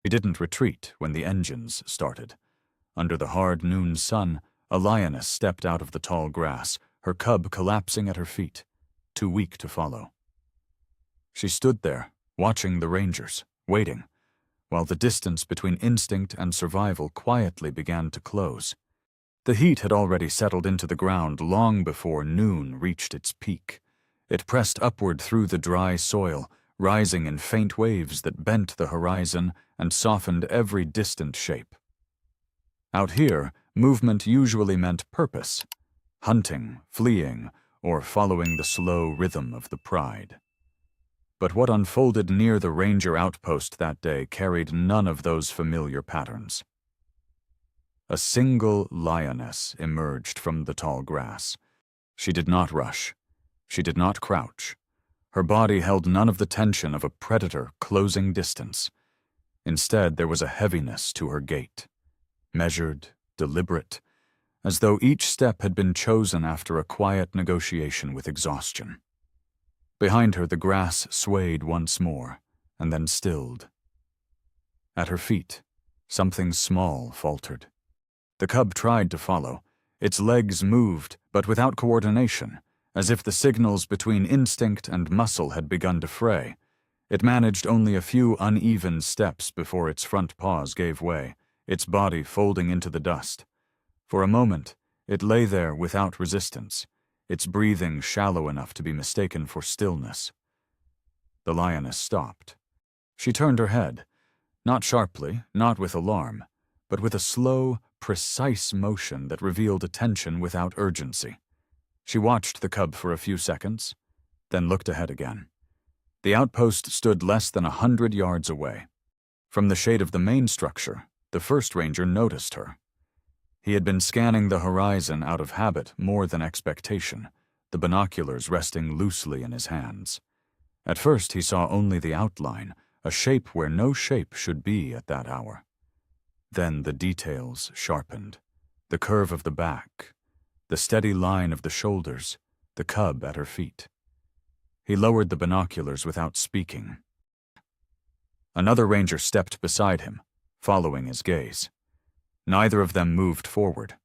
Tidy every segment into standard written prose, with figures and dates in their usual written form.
He didn't retreat when the engines started. Under the hard noon sun, a lioness stepped out of the tall grass, her cub collapsing at her feet, too weak to follow. She stood there, watching the rangers, waiting, while the distance between instinct and survival quietly began to close. The heat had already settled into the ground long before noon reached its peak. It pressed upward through the dry soil, rising in faint waves that bent the horizon and softened every distant shape. Out here, movement usually meant purpose, hunting, fleeing, or following the slow rhythm of the pride. But what unfolded near the ranger outpost that day carried none of those familiar patterns. A single lioness emerged from the tall grass. She did not rush. She did not crouch. Her body held none of the tension of a predator closing distance. Instead, there was a heaviness to her gait, measured, deliberate, as though each step had been chosen after a quiet negotiation with exhaustion. Behind her, the grass swayed once more, and then stilled. At her feet, something small faltered. The cub tried to follow. Its legs moved, but without coordination, as if the signals between instinct and muscle had begun to fray. It managed only a few uneven steps before its front paws gave way, its body folding into the dust. For a moment, it lay there without resistance, its breathing shallow enough to be mistaken for stillness. The lioness stopped. She turned her head, not sharply, not with alarm, but with a slow, precise motion that revealed attention without urgency. She watched the cub for a few seconds, then looked ahead again. The outpost stood less than 100 yards away. From the shade of the main structure, the first ranger noticed her. He had been scanning the horizon out of habit more than expectation, the binoculars resting loosely in his hands. At first he saw only the outline, a shape where no shape should be at that hour. Then the details sharpened, the curve of the back, the steady line of the shoulders, the cub at her feet. He lowered the binoculars without speaking. Another ranger stepped beside him, following his gaze. Neither of them moved forward.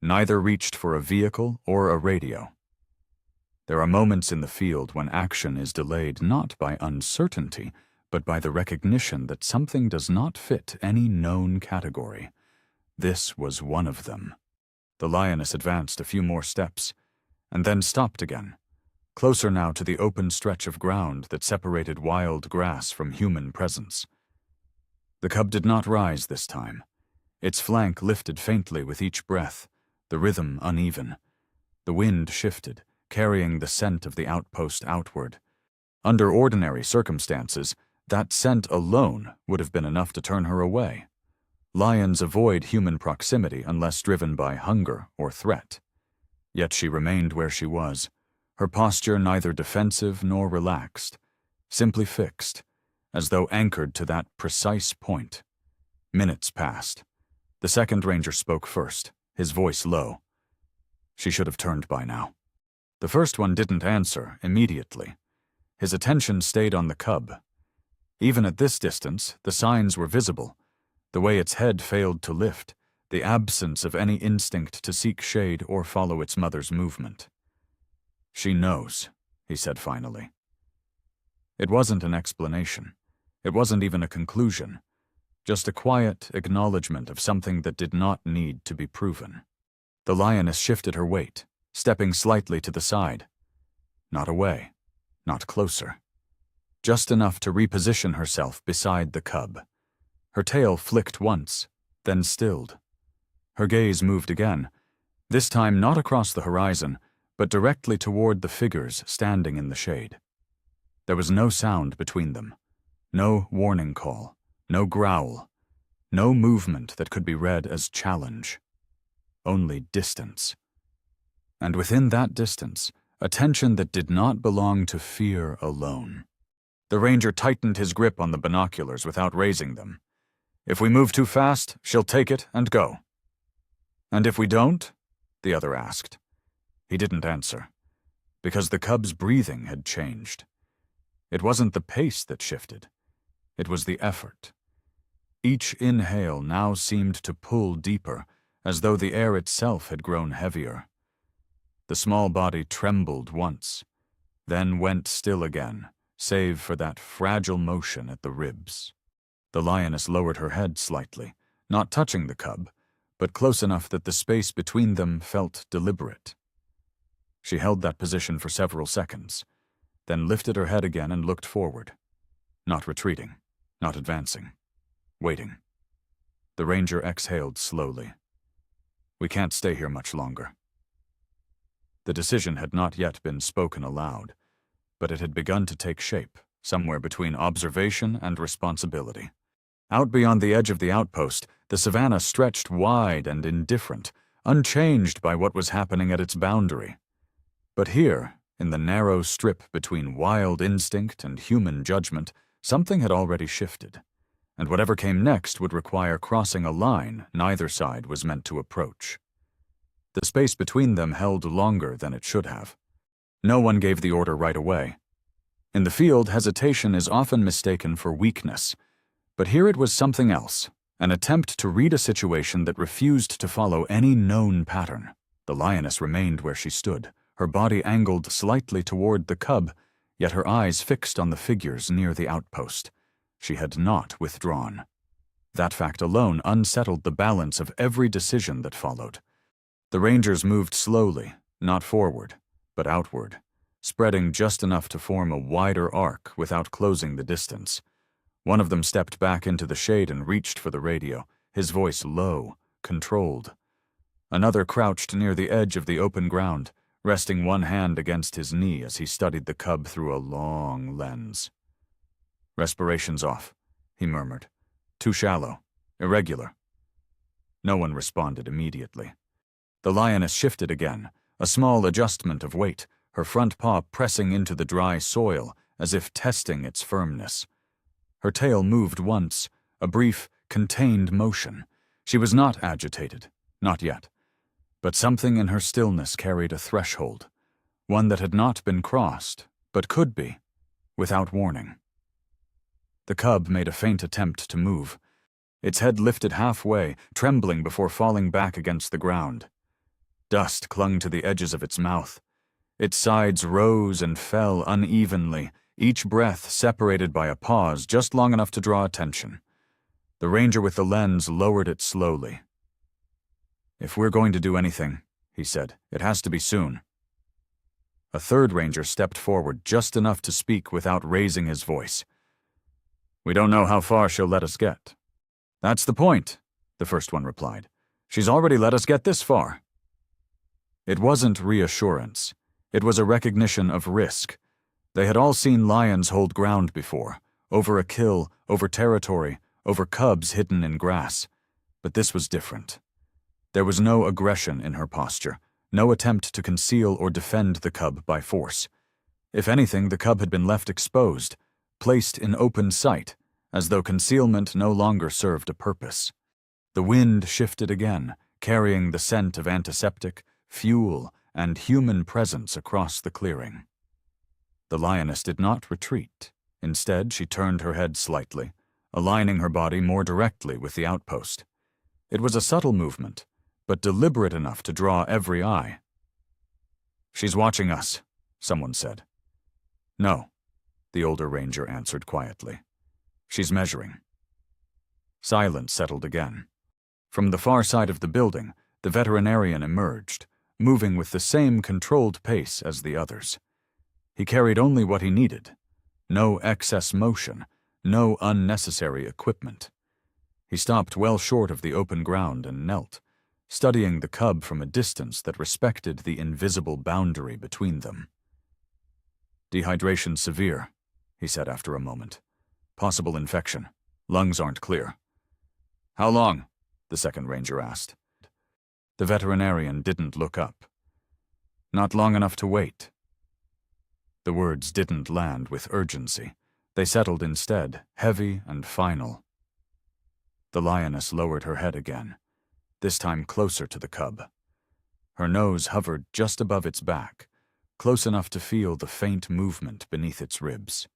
Neither reached for a vehicle or a radio. There are moments in the field when action is delayed not by uncertainty, but by the recognition that something does not fit any known category. This was one of them. The lioness advanced a few more steps, and then stopped again, closer now to the open stretch of ground that separated wild grass from human presence. The cub did not rise this time. Its flank lifted faintly with each breath, the rhythm uneven. The wind shifted, carrying the scent of the outpost outward. Under ordinary circumstances, that scent alone would have been enough to turn her away. Lions avoid human proximity unless driven by hunger or threat. Yet she remained where she was, her posture neither defensive nor relaxed, simply fixed, as though anchored to that precise point. Minutes passed. The second ranger spoke first, his voice low. She should have turned by now. The first one didn't answer immediately. His attention stayed on the cub. Even at this distance, the signs were visible. The way its head failed to lift, the absence of any instinct to seek shade or follow its mother's movement. "She knows," he said finally. It wasn't an explanation. It wasn't even a conclusion. Just a quiet acknowledgement of something that did not need to be proven. The lioness shifted her weight, stepping slightly to the side. Not away, not closer. Just enough to reposition herself beside the cub. Her tail flicked once, then stilled. Her gaze moved again, this time not across the horizon, but directly toward the figures standing in the shade. There was no sound between them, no warning call, no growl, no movement that could be read as challenge. Only distance. And within that distance, a tension that did not belong to fear alone. The ranger tightened his grip on the binoculars without raising them. "If we move too fast, she'll take it and go." "And if we don't?" the other asked. He didn't answer, because the cub's breathing had changed. It wasn't the pace that shifted. It was the effort. Each inhale now seemed to pull deeper, as though the air itself had grown heavier. The small body trembled once, then went still again, save for that fragile motion at the ribs. The lioness lowered her head slightly, not touching the cub, but close enough that the space between them felt deliberate. She held that position for several seconds, then lifted her head again and looked forward. Not retreating, not advancing, waiting. The ranger exhaled slowly. We can't stay here much longer. The decision had not yet been spoken aloud, but it had begun to take shape, somewhere between observation and responsibility. Out beyond the edge of the outpost, the savannah stretched wide and indifferent, unchanged by what was happening at its boundary. But here, in the narrow strip between wild instinct and human judgment, something had already shifted, and whatever came next would require crossing a line neither side was meant to approach. The space between them held longer than it should have. No one gave the order right away. In the field, hesitation is often mistaken for weakness, but here it was something else, an attempt to read a situation that refused to follow any known pattern. The lioness remained where she stood, her body angled slightly toward the cub, yet her eyes fixed on the figures near the outpost. She had not withdrawn. That fact alone unsettled the balance of every decision that followed. The rangers moved slowly, not forward, but outward, spreading just enough to form a wider arc without closing the distance. One of them stepped back into the shade and reached for the radio, his voice low, controlled. Another crouched near the edge of the open ground, resting one hand against his knee as he studied the cub through a long lens. "Respiration's off," he murmured. "Too shallow, irregular." No one responded immediately. The lioness shifted again, a small adjustment of weight, her front paw pressing into the dry soil as if testing its firmness. Her tail moved once, a brief, contained motion. She was not agitated, not yet. But something in her stillness carried a threshold, one that had not been crossed, but could be, without warning. The cub made a faint attempt to move, its head lifted halfway, trembling before falling back against the ground. Dust clung to the edges of its mouth. Its sides rose and fell unevenly, each breath separated by a pause just long enough to draw attention. The ranger with the lens lowered it slowly. "If we're going to do anything," he said, "it has to be soon." A third ranger stepped forward just enough to speak without raising his voice. "We don't know how far she'll let us get." "That's the point," the first one replied. "She's already let us get this far." It wasn't reassurance. It was a recognition of risk. They had all seen lions hold ground before, over a kill, over territory, over cubs hidden in grass. But this was different. There was no aggression in her posture, no attempt to conceal or defend the cub by force. If anything, the cub had been left exposed, placed in open sight, as though concealment no longer served a purpose. The wind shifted again, carrying the scent of antiseptic, fuel, and human presence across the clearing. The lioness did not retreat. Instead, she turned her head slightly, aligning her body more directly with the outpost. It was a subtle movement, but deliberate enough to draw every eye. "She's watching us," someone said. "No," the older ranger answered quietly. "She's measuring." Silence settled again. From the far side of the building, the veterinarian emerged, moving with the same controlled pace as the others. He carried only what he needed. No excess motion, no unnecessary equipment. He stopped well short of the open ground and knelt, studying the cub from a distance that respected the invisible boundary between them. "Dehydration severe," he said after a moment. "Possible infection. Lungs aren't clear." "How long?" the second ranger asked. The veterinarian didn't look up. "Not long enough to wait." The words didn't land with urgency. They settled instead, heavy and final. The lioness lowered her head again, this time closer to the cub. Her nose hovered just above its back, close enough to feel the faint movement beneath its ribs.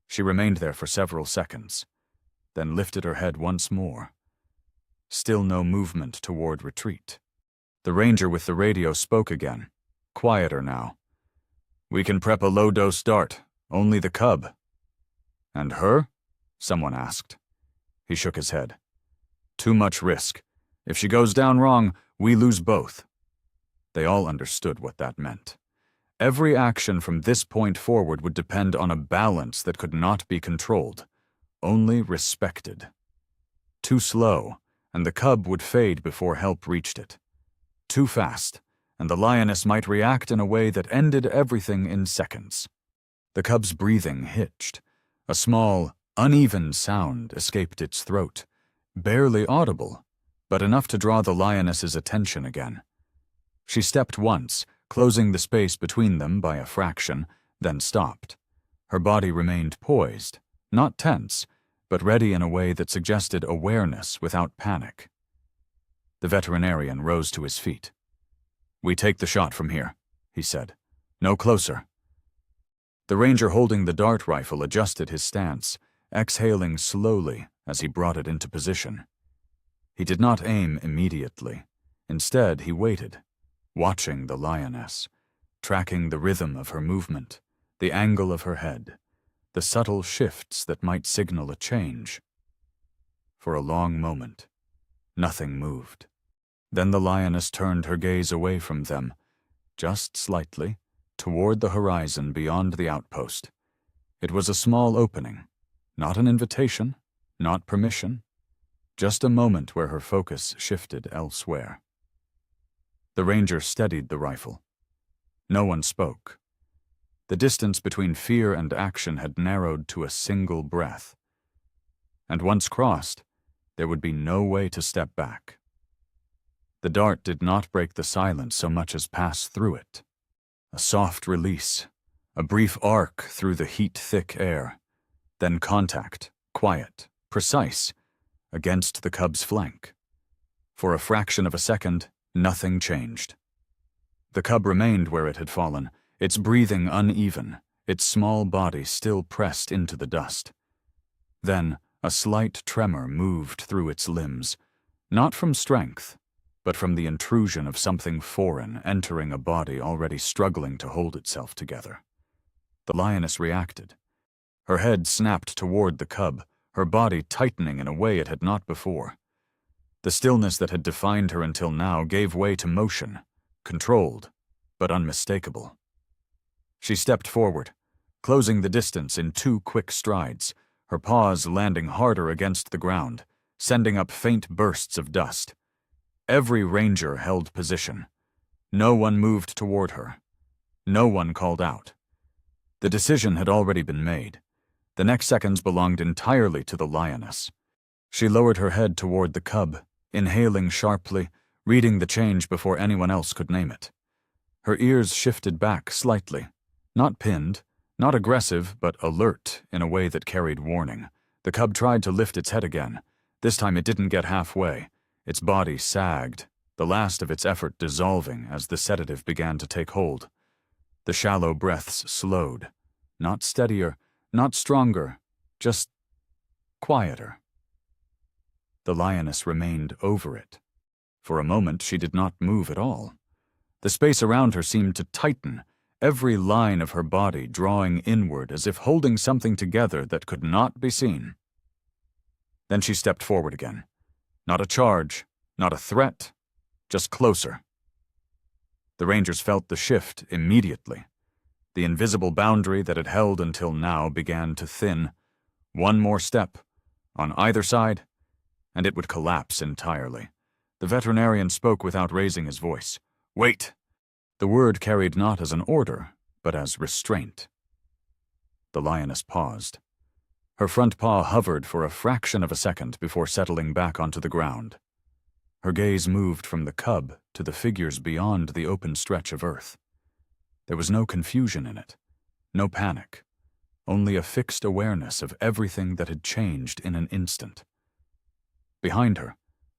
She remained there for several seconds, then lifted her head once more. Still no movement toward retreat. The ranger with the radio spoke again, quieter now. "We can prep a low-dose dart, only the cub." "And her?" someone asked. He shook his head. "Too much risk. If she goes down wrong, we lose both." They all understood what that meant. Every action from this point forward would depend on a balance that could not be controlled, only respected. Too slow, and the cub would fade before help reached it. Too fast, and the lioness might react in a way that ended everything in seconds. The cub's breathing hitched. A small, uneven sound escaped its throat, barely audible, but enough to draw the lioness's attention again. She stepped once, closing the space between them by a fraction, then stopped. Her body remained poised, not tense, but ready in a way that suggested awareness without panic. The veterinarian rose to his feet. "We take the shot from here," he said. "No closer." The ranger holding the dart rifle adjusted his stance, exhaling slowly as he brought it into position. He did not aim immediately. Instead, he waited, watching the lioness, tracking the rhythm of her movement, the angle of her head, the subtle shifts that might signal a change. For a long moment, nothing moved. Then the lioness turned her gaze away from them, just slightly, toward the horizon beyond the outpost. It was a small opening, not an invitation, not permission, just a moment where her focus shifted elsewhere. The ranger steadied the rifle. No one spoke. The distance between fear and action had narrowed to a single breath. And once crossed, there would be no way to step back. The dart did not break the silence so much as pass through it. A soft release, a brief arc through the heat-thick air, then contact, quiet, precise, against the cub's flank. For a fraction of a second, nothing changed. The cub remained where it had fallen, its breathing uneven, its small body still pressed into the dust. Then, a slight tremor moved through its limbs, not from strength, but from the intrusion of something foreign entering a body already struggling to hold itself together. The lioness reacted. Her head snapped toward the cub, her body tightening in a way it had not before. The stillness that had defined her until now gave way to motion, controlled, but unmistakable. She stepped forward, closing the distance in 2 quick strides, her paws landing harder against the ground, sending up faint bursts of dust. Every ranger held position. No one moved toward her. No one called out. The decision had already been made. The next seconds belonged entirely to the lioness. She lowered her head toward the cub, inhaling sharply, reading the change before anyone else could name it. Her ears shifted back slightly, not pinned, not aggressive, but alert in a way that carried warning. The cub tried to lift its head again. This time it didn't get halfway. Its body sagged, the last of its effort dissolving as the sedative began to take hold. The shallow breaths slowed, not steadier, not stronger, just quieter. The lioness remained over it. For a moment she did not move at all. The space around her seemed to tighten, every line of her body drawing inward as if holding something together that could not be seen. Then she stepped forward again. Not a charge, not a threat, just closer. The rangers felt the shift immediately. The invisible boundary that had held until now began to thin. One more step, on either side, and it would collapse entirely. The veterinarian spoke without raising his voice. "Wait!" The word carried not as an order, but as restraint. The lioness paused. Her front paw hovered for a fraction of a second before settling back onto the ground. Her gaze moved from the cub to the figures beyond the open stretch of earth. There was no confusion in it, no panic, only a fixed awareness of everything that had changed in an instant. Behind her,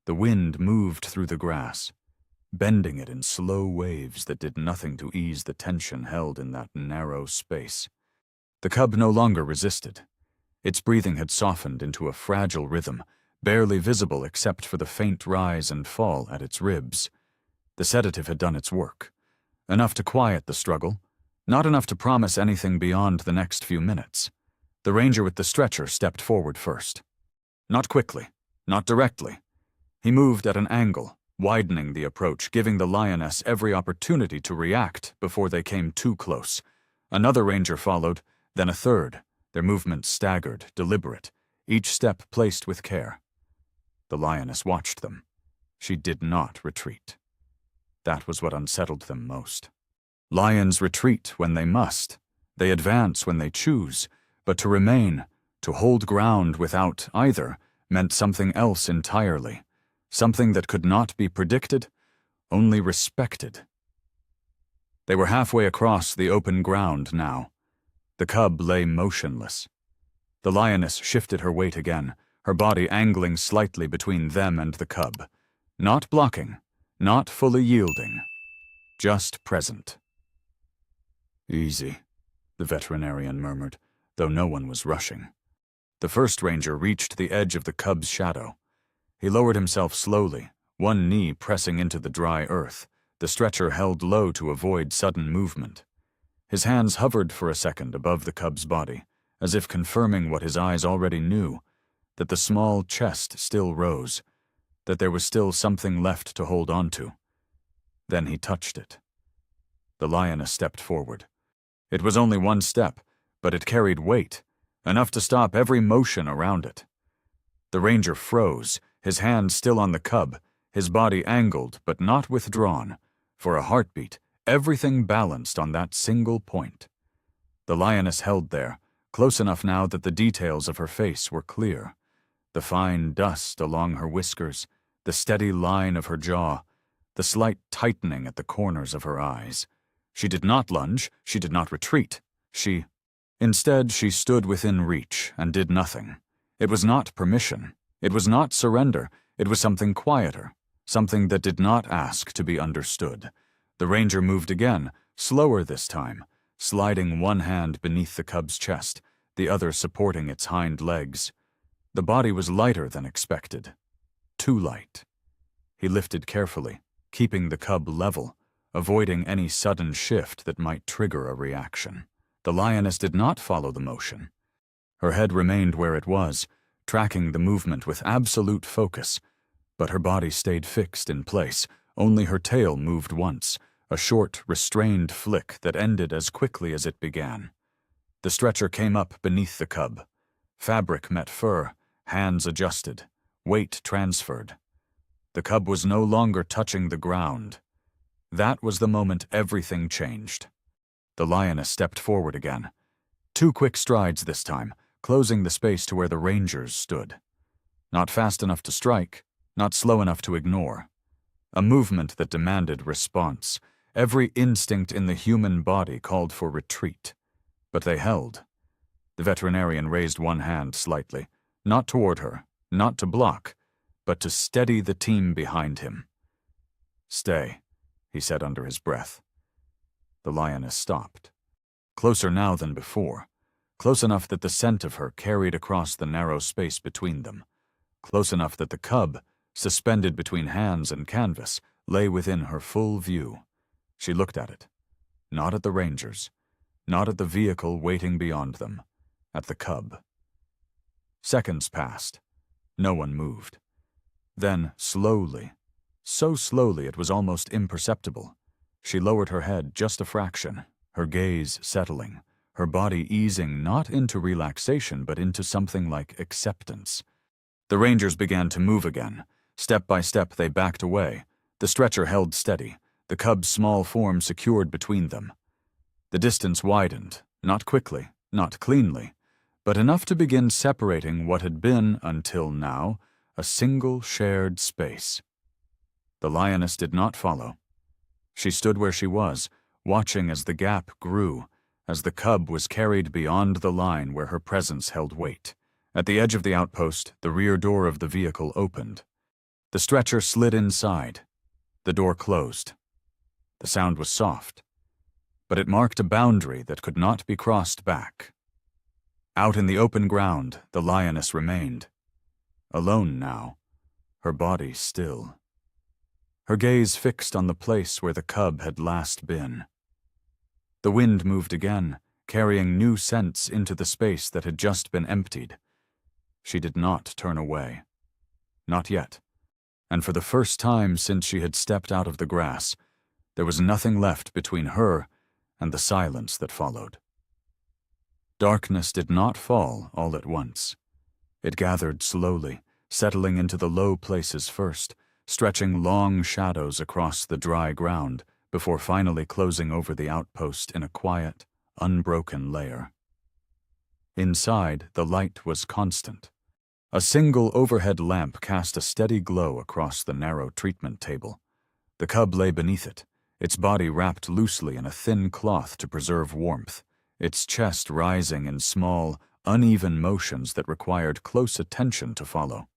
the wind moved through the grass, bending it in slow waves that did nothing to ease the tension held in that narrow space. The cub no longer resisted. Its breathing had softened into a fragile rhythm, barely visible except for the faint rise and fall at its ribs. The sedative had done its work. Enough to quiet the struggle, not enough to promise anything beyond the next few minutes. The ranger with the stretcher stepped forward first. Not quickly, not directly. He moved at an angle, widening the approach, giving the lioness every opportunity to react before they came too close. Another ranger followed, then a third, their movements staggered, deliberate, each step placed with care. The lioness watched them. She did not retreat. That was what unsettled them most. Lions retreat when they must. They advance when they choose. But to remain, to hold ground without either, meant something else entirely. Something that could not be predicted, only respected. They were halfway across the open ground now. The cub lay motionless. The lioness shifted her weight again, her body angling slightly between them and the cub. Not blocking, not fully yielding, just present. "Easy," the veterinarian murmured, though no one was rushing. The first ranger reached the edge of the cub's shadow. He lowered himself slowly, one knee pressing into the dry earth, the stretcher held low to avoid sudden movement. His hands hovered for a second above the cub's body, as if confirming what his eyes already knew, that the small chest still rose, that there was still something left to hold on to. Then he touched it. The lioness stepped forward. It was only one step, but it carried weight, enough to stop every motion around it. The ranger froze, his hand still on the cub, his body angled but not withdrawn. For a heartbeat, everything balanced on that single point. The lioness held there, close enough now that the details of her face were clear. The fine dust along her whiskers, the steady line of her jaw, the slight tightening at the corners of her eyes. She did not lunge, she did not retreat. Instead, she stood within reach and did nothing. It was not permission. It was not surrender. It was something quieter, something that did not ask to be understood. The ranger moved again, slower this time, sliding one hand beneath the cub's chest, the other supporting its hind legs. The body was lighter than expected. Too light. He lifted carefully, keeping the cub level, avoiding any sudden shift that might trigger a reaction. The lioness did not follow the motion. Her head remained where it was, tracking the movement with absolute focus, but her body stayed fixed in place. Only her tail moved once, a short, restrained flick that ended as quickly as it began. The stretcher came up beneath the cub. Fabric met fur, hands adjusted, weight transferred. The cub was no longer touching the ground. That was the moment everything changed. The lioness stepped forward again. 2 quick strides this time, closing the space to where the rangers stood. Not fast enough to strike, not slow enough to ignore. A movement that demanded response. Every instinct in the human body called for retreat. But they held. The veterinarian raised one hand slightly, not toward her, not to block, but to steady the team behind him. "Stay," he said under his breath. The lioness stopped. Closer now than before. Close enough that the scent of her carried across the narrow space between them. Close enough that the cub, suspended between hands and canvas, lay within her full view. She looked at it. Not at the rangers. Not at the vehicle waiting beyond them. At the cub. Seconds passed. No one moved. Then, slowly, so slowly it was almost imperceptible, she lowered her head just a fraction, her gaze settling, her body easing not into relaxation but into something like acceptance. The rangers began to move again. Step by step they backed away. The stretcher held steady, the cub's small form secured between them. The distance widened, not quickly, not cleanly, but enough to begin separating what had been, until now, a single shared space. The lioness did not follow. She stood where she was, watching as the gap grew, as the cub was carried beyond the line where her presence held weight. At the edge of the outpost, the rear door of the vehicle opened. The stretcher slid inside. The door closed. The sound was soft, but it marked a boundary that could not be crossed back. Out in the open ground, the lioness remained. Alone now, her body still. Her gaze fixed on the place where the cub had last been. The wind moved again, carrying new scents into the space that had just been emptied. She did not turn away. Not yet. And for the first time since she had stepped out of the grass, there was nothing left between her and the silence that followed. Darkness did not fall all at once. It gathered slowly, settling into the low places first, stretching long shadows across the dry ground before finally closing over the outpost in a quiet, unbroken layer. Inside, the light was constant. A single overhead lamp cast a steady glow across the narrow treatment table. The cub lay beneath it, its body wrapped loosely in a thin cloth to preserve warmth, its chest rising in small, uneven motions that required close attention to follow.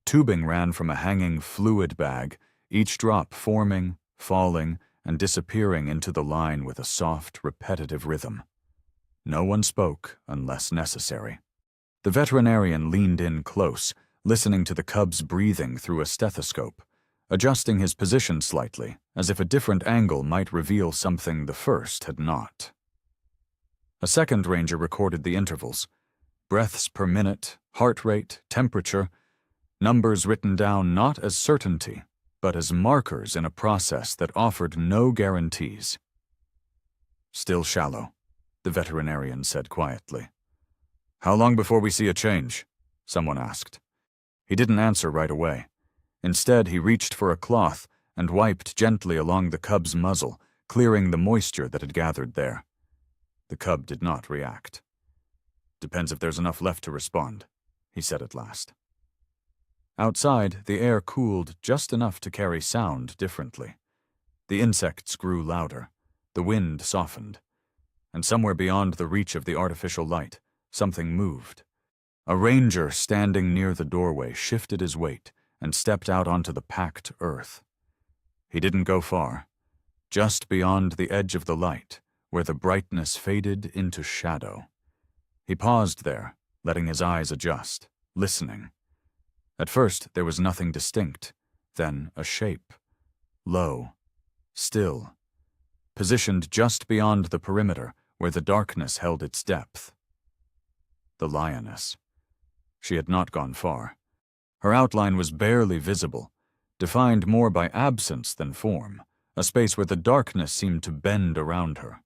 Tubing ran from a hanging fluid bag, each drop forming, falling, and disappearing into the line with a soft, repetitive rhythm. No one spoke unless necessary. The veterinarian leaned in close, listening to the cub's breathing through a stethoscope, adjusting his position slightly, as if a different angle might reveal something the first had not. A second ranger recorded the intervals. Breaths per minute, heart rate, temperature, numbers written down not as certainty, but as markers in a process that offered no guarantees. "Still shallow," the veterinarian said quietly. "How long before we see a change?" someone asked. He didn't answer right away. Instead, he reached for a cloth and wiped gently along the cub's muzzle, clearing the moisture that had gathered there. The cub did not react. "Depends if there's enough left to respond," he said at last. Outside, the air cooled just enough to carry sound differently. The insects grew louder, the wind softened, and somewhere beyond the reach of the artificial light, something moved. A ranger standing near the doorway shifted his weight and stepped out onto the packed earth. He didn't go far, just beyond the edge of the light, where the brightness faded into shadow. He paused there, letting his eyes adjust, listening. At first, there was nothing distinct, then a shape. Low, still, positioned just beyond the perimeter where the darkness held its depth. The lioness. She had not gone far. Her outline was barely visible, defined more by absence than form, a space where the darkness seemed to bend around her.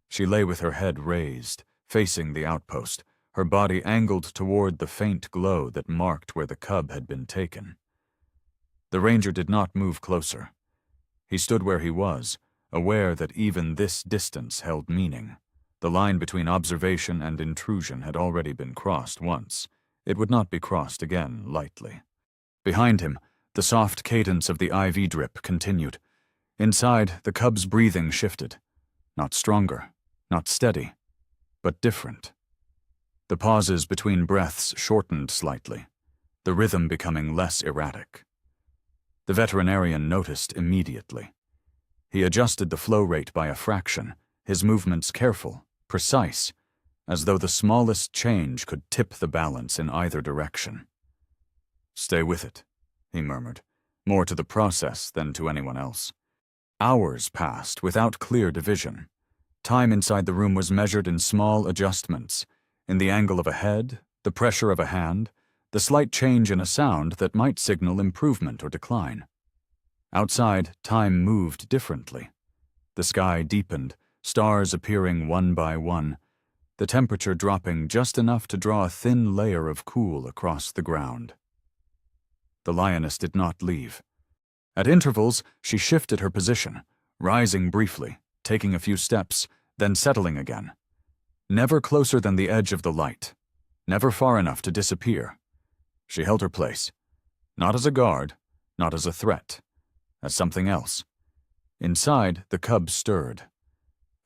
She lay with her head raised, facing the outpost, her body angled toward the faint glow that marked where the cub had been taken. The ranger did not move closer. He stood where he was, aware that even this distance held meaning. The line between observation and intrusion had already been crossed once. It would not be crossed again lightly. Behind him, the soft cadence of the IV drip continued. Inside, the cub's breathing shifted. Not stronger, not steady, but different. The pauses between breaths shortened slightly, the rhythm becoming less erratic. The veterinarian noticed immediately. He adjusted the flow rate by a fraction, his movements careful, precise, as though the smallest change could tip the balance in either direction. "Stay with it," he murmured, more to the process than to anyone else. Hours passed without clear division. Time inside the room was measured in small adjustments, in the angle of a head, the pressure of a hand, the slight change in a sound that might signal improvement or decline. Outside, time moved differently. The sky deepened, stars appearing one by one, the temperature dropping just enough to draw a thin layer of cool across the ground. The lioness did not leave. At intervals, she shifted her position, rising briefly, taking a few steps, then settling again. Never closer than the edge of the light, never far enough to disappear. She held her place, not as a guard, not as a threat, as something else. Inside, the cub stirred.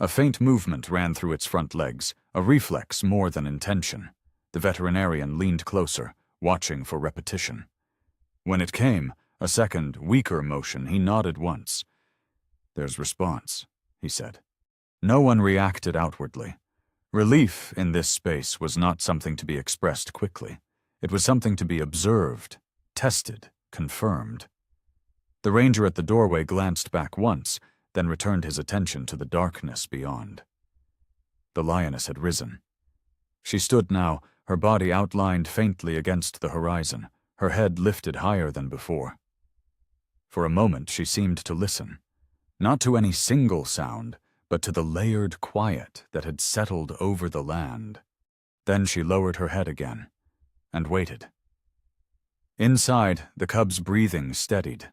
A faint movement ran through its front legs, a reflex more than intention. The veterinarian leaned closer, watching for repetition. When it came, a second, weaker motion, he nodded once. "There's response," he said. No one reacted outwardly. Relief in this space was not something to be expressed quickly. It was something to be observed, tested, confirmed. The ranger at the doorway glanced back once, then returned his attention to the darkness beyond. The lioness had risen. She stood now, her body outlined faintly against the horizon, her head lifted higher than before. For a moment she seemed to listen, not to any single sound, but to the layered quiet that had settled over the land. Then she lowered her head again, and waited. Inside, the cub's breathing steadied.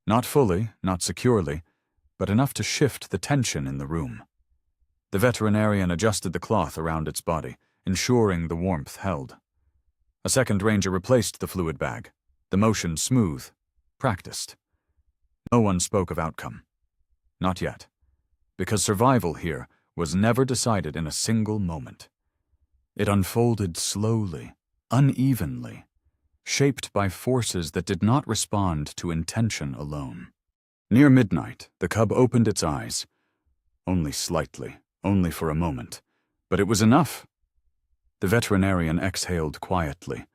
Not fully, not securely, but enough to shift the tension in the room. The veterinarian adjusted the cloth around its body, ensuring the warmth held. A second ranger replaced the fluid bag, the motion smooth, practiced. No one spoke of outcome. Not yet, because survival here was never decided in a single moment. It unfolded slowly, unevenly, shaped by forces that did not respond to intention alone. Near midnight, the cub opened its eyes. Only slightly, only for a moment, but it was enough. The veterinarian exhaled quietly,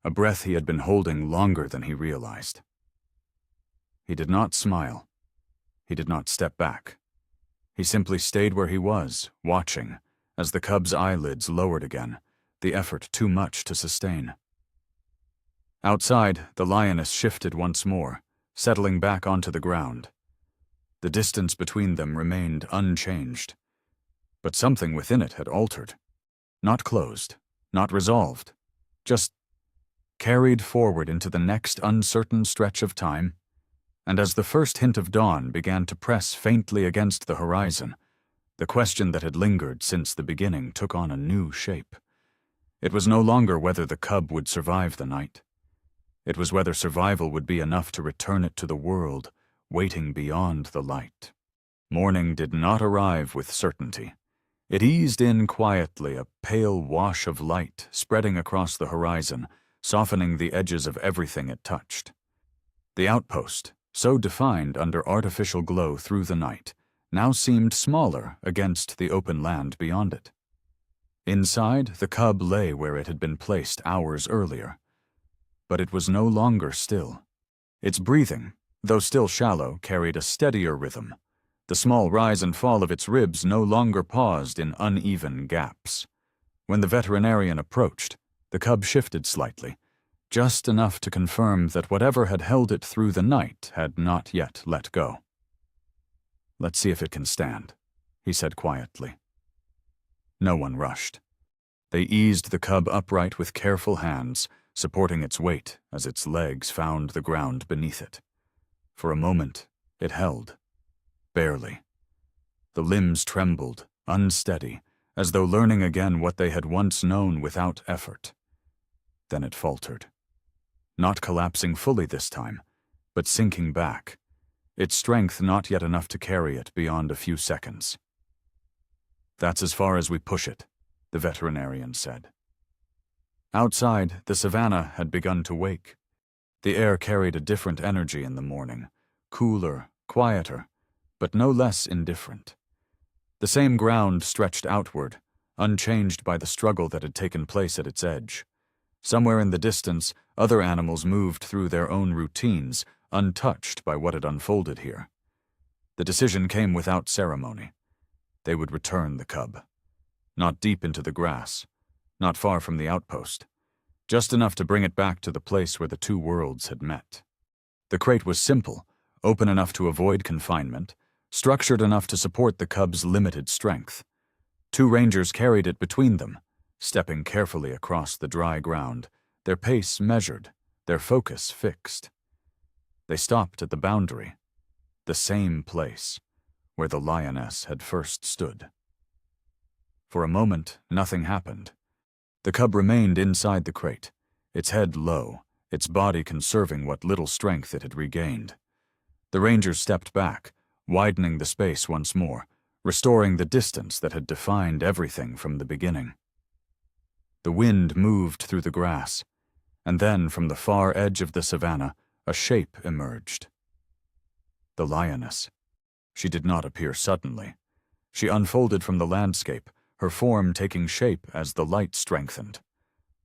a breath he had been holding longer than he realized. He did not smile. He did not step back. He simply stayed where he was, watching, as the cub's eyelids lowered again, the effort too much to sustain. Outside, the lioness shifted once more, settling back onto the ground. The distance between them remained unchanged, but something within it had altered. Not closed, not resolved, just carried forward into the next uncertain stretch of time. And as the first hint of dawn began to press faintly against the horizon, the question that had lingered since the beginning took on a new shape. It was no longer whether the cub would survive the night. It was whether survival would be enough to return it to the world, waiting beyond the light. Morning did not arrive with certainty. It eased in quietly, a pale wash of light spreading across the horizon, softening the edges of everything it touched. The outpost, so defined under artificial glow through the night, now seemed smaller against the open land beyond it. Inside, the cub lay where it had been placed hours earlier. But it was no longer still. Its breathing, though still shallow, carried a steadier rhythm. The small rise and fall of its ribs no longer paused in uneven gaps. When the veterinarian approached, the cub shifted slightly, just enough to confirm that whatever had held it through the night had not yet let go. "Let's see if it can stand," he said quietly. No one rushed. They eased the cub upright with careful hands, supporting its weight as its legs found the ground beneath it. For a moment, it held. Barely. The limbs trembled, unsteady, as though learning again what they had once known without effort. Then it faltered. Not collapsing fully this time, but sinking back, its strength not yet enough to carry it beyond a few seconds. "That's as far as we push it," the veterinarian said. Outside, the savannah had begun to wake. The air carried a different energy in the morning, cooler, quieter, but no less indifferent. The same ground stretched outward, unchanged by the struggle that had taken place at its edge. Somewhere in the distance, other animals moved through their own routines, untouched by what had unfolded here. The decision came without ceremony. They would return the cub. Not deep into the grass, not far from the outpost, just enough to bring it back to the place where the two worlds had met. The crate was simple, open enough to avoid confinement, structured enough to support the cub's limited strength. Two rangers carried it between them, stepping carefully across the dry ground, their pace measured, their focus fixed. They stopped at the boundary, the same place where the lioness had first stood. For a moment, nothing happened. The cub remained inside the crate, its head low, its body conserving what little strength it had regained. The rangers stepped back, widening the space once more, restoring the distance that had defined everything from the beginning. The wind moved through the grass, and then from the far edge of the savannah, a shape emerged. The lioness. She did not appear suddenly. She unfolded from the landscape, her form taking shape as the light strengthened.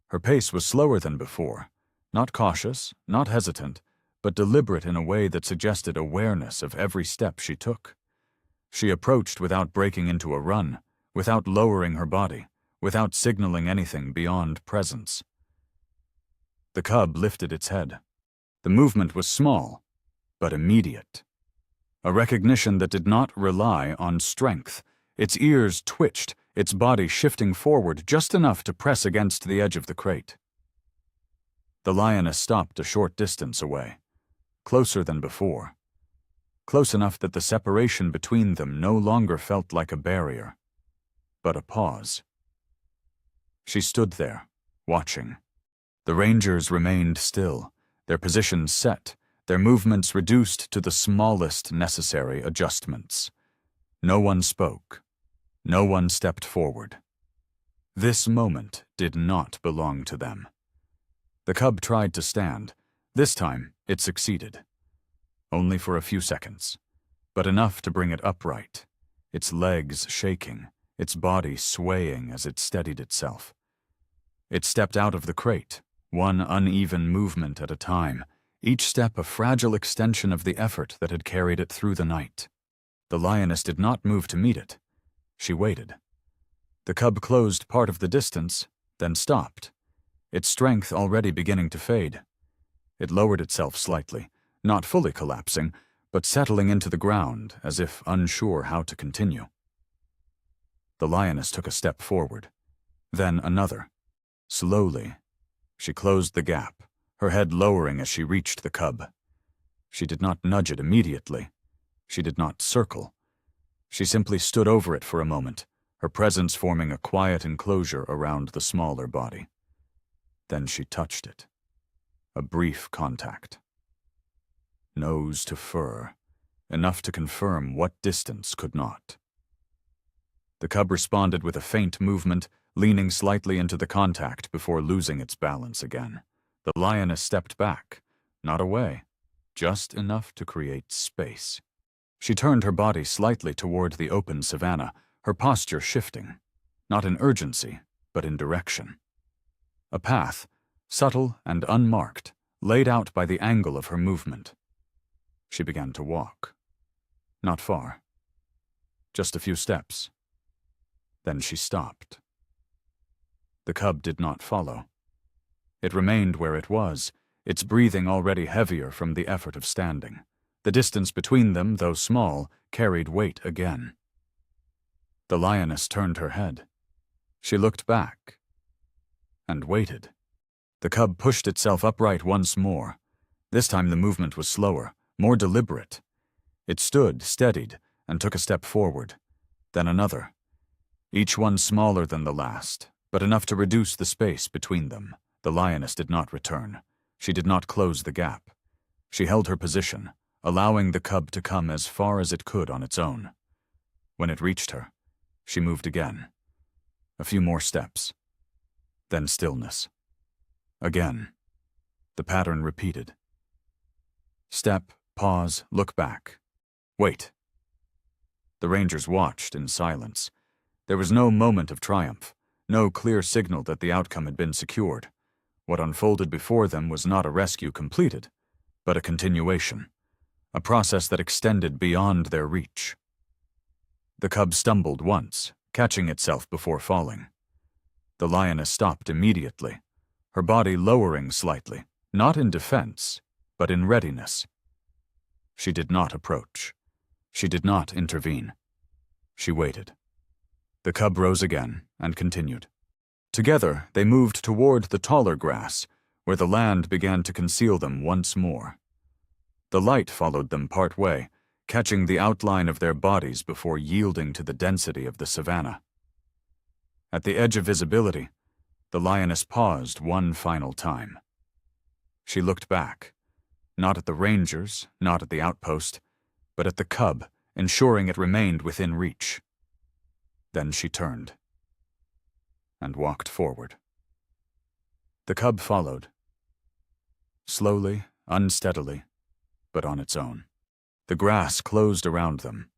Her pace was slower than before, not cautious, not hesitant, but deliberate in a way that suggested awareness of every step she took. She approached without breaking into a run, without lowering her body, without signaling anything beyond presence. The cub lifted its head. The movement was small, but immediate. A recognition that did not rely on strength. Its ears twitched, its body shifting forward just enough to press against the edge of the crate. The lioness stopped a short distance away, closer than before, close enough that the separation between them no longer felt like a barrier, but a pause. She stood there, watching. The rangers remained still, their positions set, their movements reduced to the smallest necessary adjustments. No one spoke. No one stepped forward. This moment did not belong to them. The cub tried to stand. This time, it succeeded. Only for a few seconds, but enough to bring it upright, its legs shaking, its body swaying as it steadied itself. It stepped out of the crate, one uneven movement at a time, each step a fragile extension of the effort that had carried it through the night. The lioness did not move to meet it. She waited. The cub closed part of the distance, then stopped, its strength already beginning to fade. It lowered itself slightly, not fully collapsing, but settling into the ground as if unsure how to continue. The lioness took a step forward, then another. Slowly, she closed the gap, her head lowering as she reached the cub. She did not nudge it immediately. She did not circle. She simply stood over it for a moment, her presence forming a quiet enclosure around the smaller body. Then she touched it. A brief contact. Nose to fur, enough to confirm what distance could not. The cub responded with a faint movement, leaning slightly into the contact before losing its balance again. The lioness stepped back, not away, just enough to create space. She turned her body slightly toward the open savanna, her posture shifting, not in urgency, but in direction. A path, subtle and unmarked, laid out by the angle of her movement. She began to walk. Not far. Just a few steps. Then she stopped. The cub did not follow. It remained where it was, its breathing already heavier from the effort of standing. The distance between them, though small, carried weight again. The lioness turned her head. She looked back and waited. The cub pushed itself upright once more. This time the movement was slower, more deliberate. It stood, steadied, and took a step forward, then another, each one smaller than the last, but enough to reduce the space between them. The lioness did not return. She did not close the gap. She held her position, allowing the cub to come as far as it could on its own. When it reached her, she moved again. A few more steps. Then stillness. Again. The pattern repeated. Step, pause, look back. Wait. The rangers watched in silence. There was no moment of triumph, no clear signal that the outcome had been secured. What unfolded before them was not a rescue completed, but a continuation, a process that extended beyond their reach. The cub stumbled once, catching itself before falling. The lioness stopped immediately, her body lowering slightly, not in defense, but in readiness. She did not approach. She did not intervene. She waited. The cub rose again and continued. Together, they moved toward the taller grass, where the land began to conceal them once more. The light followed them part way, catching the outline of their bodies before yielding to the density of the savanna. At the edge of visibility, the lioness paused one final time. She looked back, not at the rangers, not at the outpost, but at the cub, ensuring it remained within reach. Then she turned and walked forward. The cub followed. Slowly, unsteadily, but on its own. The grass closed around them,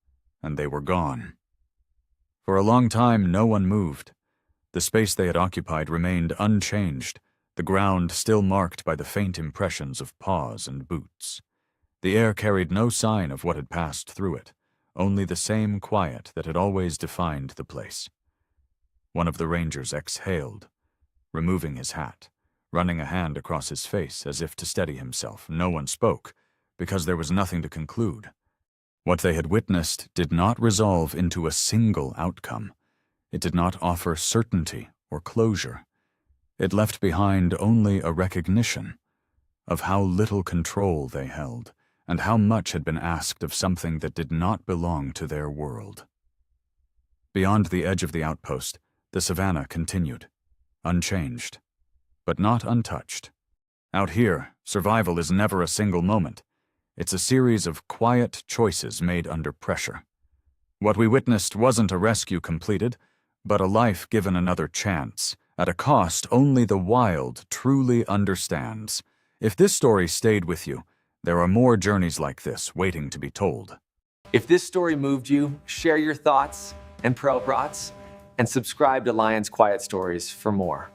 and they were gone. For a long time, no one moved. The space they had occupied remained unchanged, the ground still marked by the faint impressions of paws and boots. The air carried no sign of what had passed through it, only the same quiet that had always defined the place. One of the rangers exhaled, removing his hat, running a hand across his face as if to steady himself. No one spoke, because there was nothing to conclude. What they had witnessed did not resolve into a single outcome. It did not offer certainty or closure. It left behind only a recognition of how little control they held, and how much had been asked of something that did not belong to their world. Beyond the edge of the outpost, the savannah continued, unchanged, but not untouched. Out here, survival is never a single moment. It's a series of quiet choices made under pressure. What we witnessed wasn't a rescue completed, but a life given another chance, at a cost only the wild truly understands. If this story stayed with you, there are more journeys like this waiting to be told. If this story moved you, share your thoughts and pro-prots, and subscribe to Lion's Quiet Stories for more.